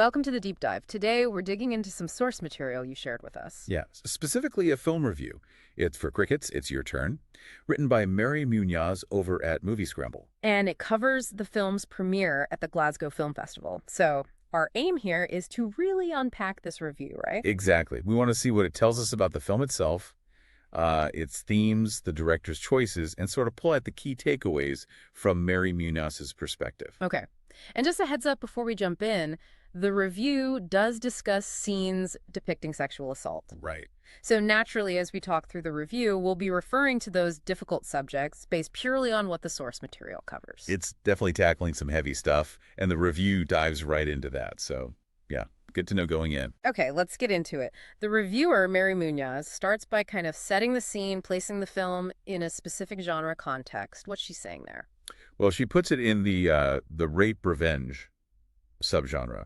welcome to the deep dive. Today, we're digging into some source material you shared with us. Yeah, specifically a film review. It's for Crickets, It's Your Turn, written by Mary Munoz over at Moviescramble. And it covers the film's premiere at the Glasgow Film Festival. So our aim here is to really unpack this review, right? Exactly. We want to see what it tells us about the film itself, its themes, the director's choices, and sort of pull out the key takeaways from Mary Munoz's perspective. Okay. And just a heads up before we jump in, the review does discuss scenes depicting sexual assault. Right. So naturally, as we talk through the review, we'll be referring to those difficult subjects based purely on what the source material covers. It's definitely tackling some heavy stuff, and the review dives right into that. So, yeah, good to know going in. Okay, let's get into it. The reviewer, Mary Munoz, starts by kind of setting the scene, placing the film in a specific genre context. What's she saying there? Well, she puts it in the rape revenge subgenre.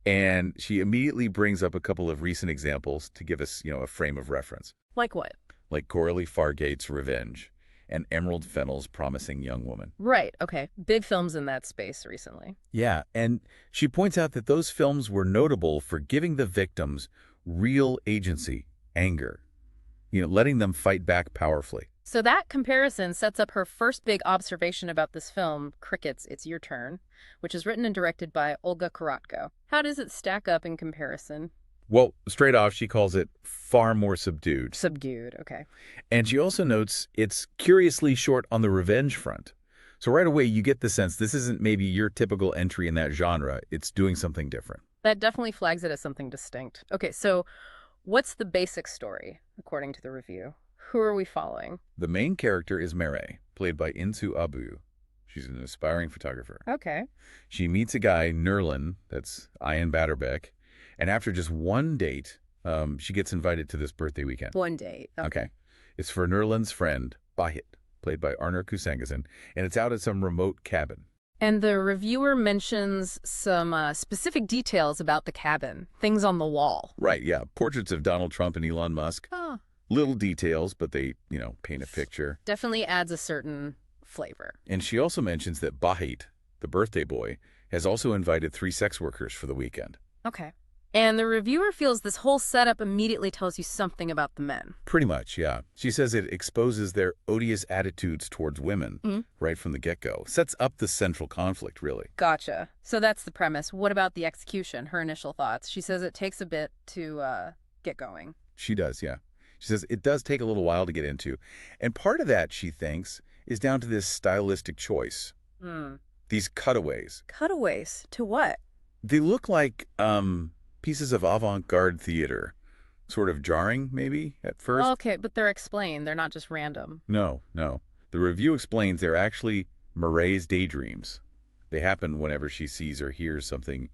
And she immediately brings up a couple of recent examples to give us, a frame of reference. Like what? Like Coralie Fargate's Revenge and Emerald Fennell's Promising Young Woman. Right, okay. Big films in that space recently. Yeah, and she points out that those films were notable for giving the victims real agency, anger, letting them fight back powerfully. So that comparison sets up her first big observation about this film, Crickets, It's Your Turn, which is written and directed by Olga Kuratko. How does it stack up in comparison? Well, straight off, she calls it far more subdued. Subdued, okay. And she also notes it's curiously short on the revenge front. So right away, you get the sense this isn't maybe your typical entry in that genre. It's doing something different. That definitely flags it as something distinct. Okay, so what's the basic story, according to the review? Who are we following? The main character is Merey, played by Insu Abu. She's an aspiring photographer. Okay. She meets a guy, Nurlan, that's Ian Batterbeck, and after just one date, she gets invited to this birthday weekend. One date. Okay. It's for Nurlan's friend, Bakyt, played by Arnur Kusengizin, and it's out at some remote cabin. And the reviewer mentions some specific details about the cabin, things on the wall. Right, yeah. Portraits of Donald Trump and Elon Musk. Oh. Little details, but they, paint a picture. Definitely adds a certain flavor. And she also mentions that Bakyt, the birthday boy, has also invited 3 sex workers for the weekend. Okay. And the reviewer feels this whole setup immediately tells you something about the men. Pretty much, yeah. She says it exposes their odious attitudes towards women right from the get-go. Sets up the central conflict, really. Gotcha. So that's the premise. What about the execution, her initial thoughts? She says it takes a bit to get going. She does, yeah. She says it does take a little while to get into. And part of that, she thinks, is down to this stylistic choice. These cutaways. Cutaways? To what? They look like pieces of avant-garde theater. Sort of jarring, maybe, at first. Okay, but they're explained. They're not just random. No. The review explains they're actually Merey's daydreams. They happen whenever she sees or hears something,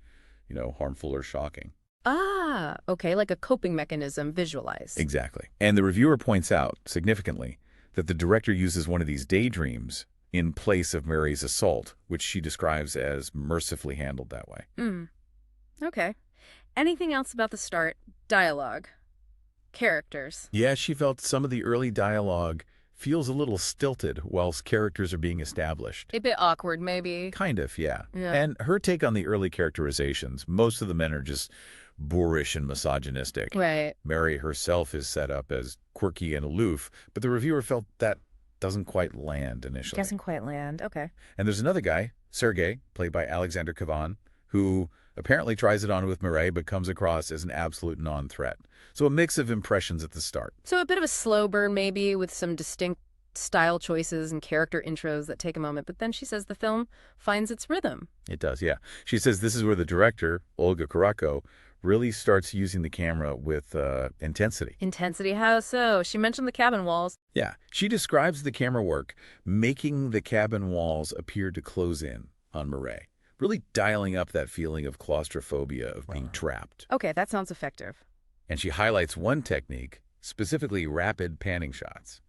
harmful or shocking. Ah, okay, like a coping mechanism visualized. Exactly. And the reviewer points out, significantly, that the director uses one of these daydreams in place of Merey's assault, which she describes as mercifully handled that way. Okay. Anything else about the start? Dialogue. Characters. Yeah, she felt some of the early dialogue feels a little stilted whilst characters are being established. A bit awkward, maybe. Kind of, yeah. And her take on the early characterizations, most of the men are just boorish and misogynistic. Right. Merey herself is set up as quirky and aloof, but the reviewer felt that doesn't quite land initially. Doesn't quite land, okay. And there's another guy, Sergei, played by Alexander Kavan, who apparently tries it on with Merey but comes across as an absolute non-threat. So a mix of impressions at the start. So a bit of a slow burn maybe with some distinct style choices and character intros that take a moment, but then she says the film finds its rhythm. It does, yeah. She says this is where the director, Olga Kuratko, really starts using the camera with intensity. Intensity? How so? She mentioned the cabin walls. Yeah. She describes the camera work, making the cabin walls appear to close in on Merey, really dialing up that feeling of claustrophobia, of being trapped. Okay, that sounds effective. And she highlights one technique, specifically rapid panning shots,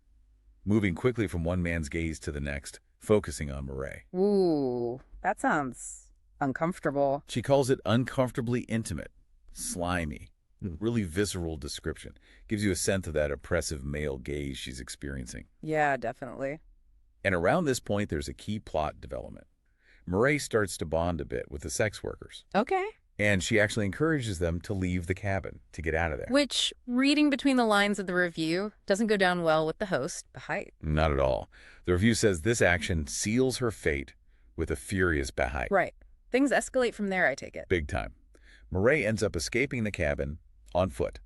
moving quickly from one man's gaze to the next, focusing on Merey. Ooh, that sounds uncomfortable. She calls it uncomfortably intimate. Slimy, really visceral description. Gives you a sense of that oppressive male gaze she's experiencing. Yeah, definitely. And around this point, there's a key plot development. Merey starts to bond a bit with the sex workers. Okay. And she actually encourages them to leave the cabin, to get out of there. Which, reading between the lines of the review, doesn't go down well with the host, Bakyt. Not at all. The review says this action seals her fate with a furious Bakyt. Right. Things escalate from there, I take it. Big time. Merey ends up escaping the cabin on foot.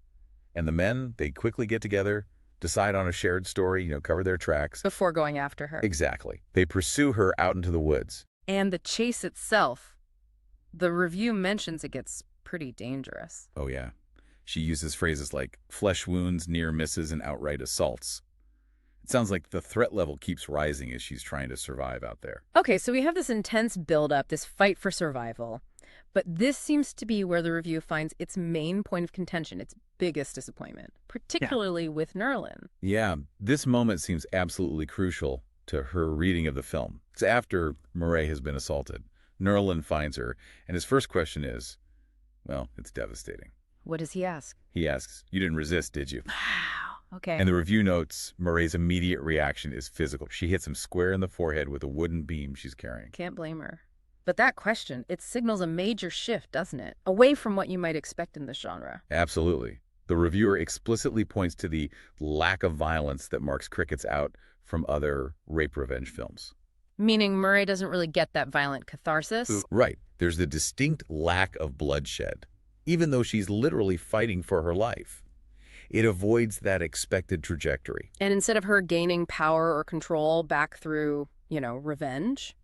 And the men, they quickly get together, decide on a shared story, cover their tracks. Before going after her. Exactly. They pursue her out into the woods. And the chase itself, the review mentions it gets pretty dangerous. Oh, yeah. She uses phrases like flesh wounds, near misses, and outright assaults. It sounds like the threat level keeps rising as she's trying to survive out there. Okay, so we have this intense buildup, this fight for survival. But this seems to be where the review finds its main point of contention, its biggest disappointment, particularly with Nurlan. Yeah, this moment seems absolutely crucial to her reading of the film. It's after Merey has been assaulted. Nurlan finds her, and his first question is, well, it's devastating. What does he ask? He asks, "You didn't resist, did you?" Wow, okay. And the review notes Merey's immediate reaction is physical. She hits him square in the forehead with a wooden beam she's carrying. Can't blame her. But that question, it signals a major shift, doesn't it? Away from what you might expect in this genre. Absolutely. The reviewer explicitly points to the lack of violence that marks Crickets out from other rape revenge films. Meaning Merey doesn't really get that violent catharsis? Right. There's the distinct lack of bloodshed, even though she's literally fighting for her life. It avoids that expected trajectory. And instead of her gaining power or control back through, revenge,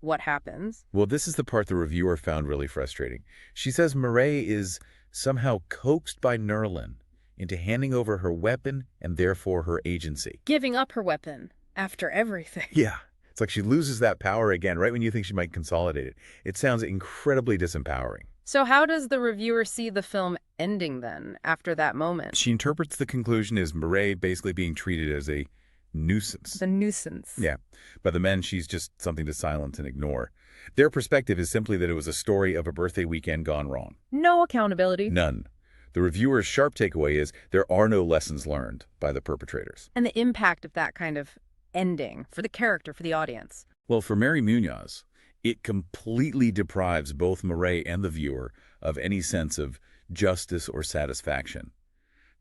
what happens? Well, this is the part the reviewer found really frustrating. She says Merey is somehow coaxed by Nurlan into handing over her weapon and therefore her agency. Giving up her weapon after everything. Yeah. It's like she loses that power again right when you think she might consolidate it. It sounds incredibly disempowering. So how does the reviewer see the film ending then, after that moment? She interprets the conclusion as Merey basically being treated as a nuisance. The nuisance. Yeah. By the men, she's just something to silence and ignore. Their perspective is simply that it was a story of a birthday weekend gone wrong. No accountability. None. The reviewer's sharp takeaway is there are no lessons learned by the perpetrators. And the impact of that kind of ending for the character, for the audience. Well, for Mary Munoz, it completely deprives both Merey and the viewer of any sense of justice or satisfaction.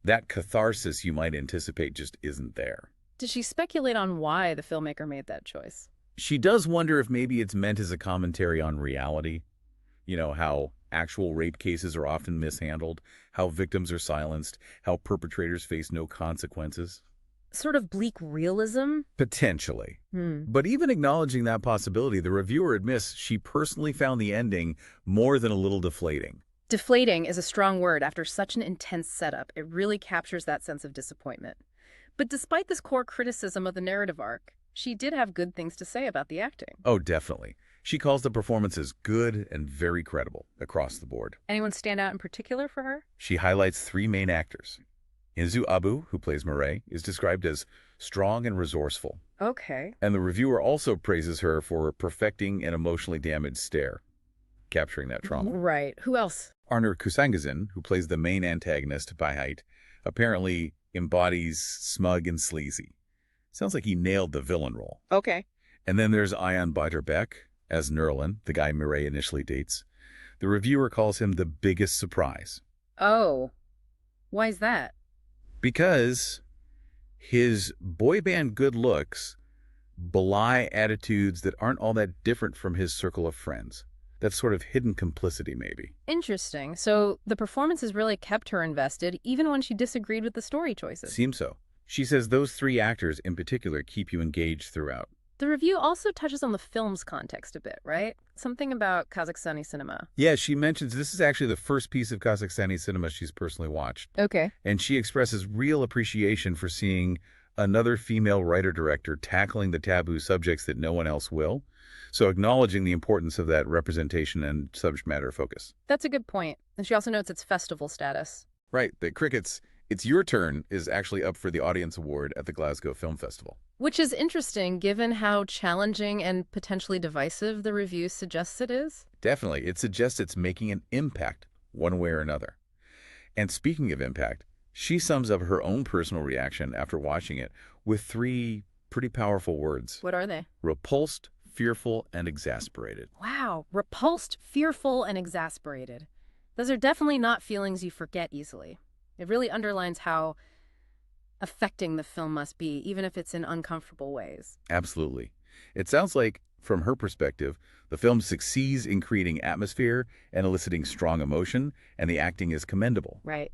That catharsis you might anticipate just isn't there. Does she speculate on why the filmmaker made that choice? She does wonder if maybe it's meant as a commentary on reality. How actual rape cases are often mishandled, how victims are silenced, how perpetrators face no consequences. Sort of bleak realism? Potentially. But even acknowledging that possibility, the reviewer admits she personally found the ending more than a little deflating. Deflating is a strong word after such an intense setup. It really captures that sense of disappointment. But despite this core criticism of the narrative arc, she did have good things to say about the acting. Oh, definitely. She calls the performances good and very credible across the board. Anyone stand out in particular for her? She highlights three main actors. Inzu Abu, who plays Merey, is described as strong and resourceful. Okay. And the reviewer also praises her for perfecting an emotionally damaged stare, capturing that trauma. Right. Who else? Arnur Kusangazin, who plays the main antagonist, Bakyt, apparently embodies smug and sleazy. Sounds like he nailed the villain role. Okay. And then there's Ayaan Beiderbecke as Nurlan, the guy Merey initially dates. The reviewer calls him the biggest surprise. Oh. Why's that? Because his boy band good looks belie attitudes that aren't all that different from his circle of friends. That sort of hidden complicity, maybe. Interesting. So the performances really kept her invested, even when she disagreed with the story choices. Seems so. She says those three actors in particular keep you engaged throughout. The review also touches on the film's context a bit, right? Something about Kazakhstani cinema. Yeah, she mentions this is actually the first piece of Kazakhstani cinema she's personally watched. Okay. And she expresses real appreciation for seeing another female writer-director tackling the taboo subjects that no one else will. So acknowledging the importance of that representation and subject matter focus. That's a good point. And she also notes its festival status. Right, that Crickets, It's Your Turn is actually up for the Audience Award at the Glasgow Film Festival. Which is interesting given how challenging and potentially divisive the review suggests it is. Definitely. It suggests it's making an impact one way or another. And speaking of impact, she sums up her own personal reaction after watching it with three pretty powerful words. What are they? Repulsed, fearful, and exasperated. Wow. Repulsed, fearful, and exasperated. Those are definitely not feelings you forget easily. It really underlines how affecting the film must be, even if it's in uncomfortable ways. Absolutely. It sounds like, from her perspective, the film succeeds in creating atmosphere and eliciting strong emotion, and the acting is commendable. Right.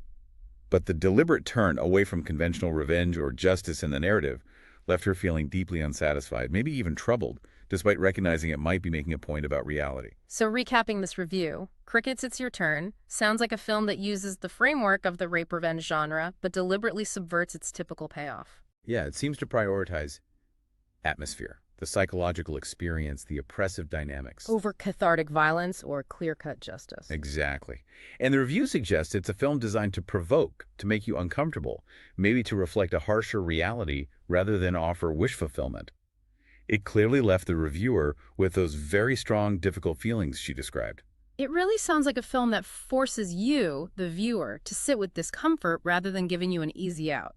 But the deliberate turn away from conventional revenge or justice in the narrative left her feeling deeply unsatisfied, maybe even troubled, despite recognizing it might be making a point about reality. So recapping this review, Crickets, It's Your Turn sounds like a film that uses the framework of the rape-revenge genre, but deliberately subverts its typical payoff. Yeah, it seems to prioritize atmosphere, the psychological experience, the oppressive dynamics. Over cathartic violence or clear-cut justice. Exactly. And the review suggests it's a film designed to provoke, to make you uncomfortable, maybe to reflect a harsher reality rather than offer wish fulfillment. It clearly left the reviewer with those very strong, difficult feelings she described. It really sounds like a film that forces you, the viewer, to sit with discomfort rather than giving you an easy out.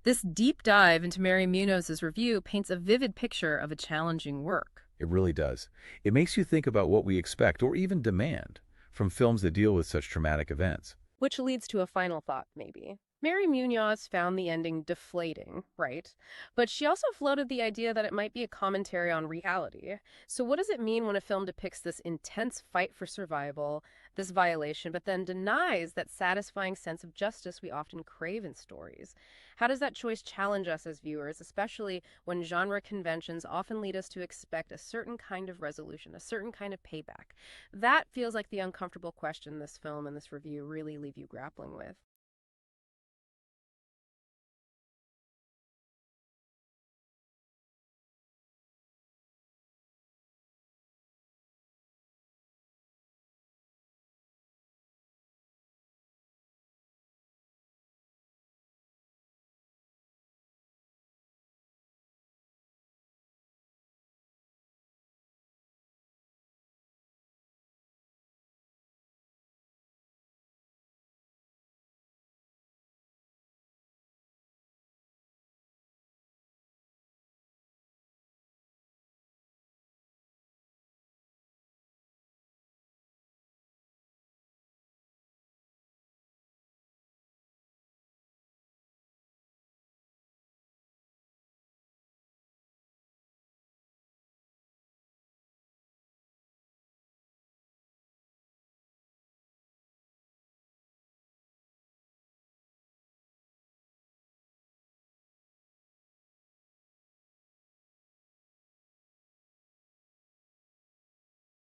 This deep dive into Mary Munoz's review paints a vivid picture of a challenging work. It really does. It makes you think about what we expect or even demand from films that deal with such traumatic events. Which leads to a final thought, maybe. Mary Munoz found the ending deflating, right? But she also floated the idea that it might be a commentary on reality. So what does it mean when a film depicts this intense fight for survival, this violation, but then denies that satisfying sense of justice we often crave in stories? How does that choice challenge us as viewers, especially when genre conventions often lead us to expect a certain kind of resolution, a certain kind of payback? That feels like the uncomfortable question this film and this review really leave you grappling with.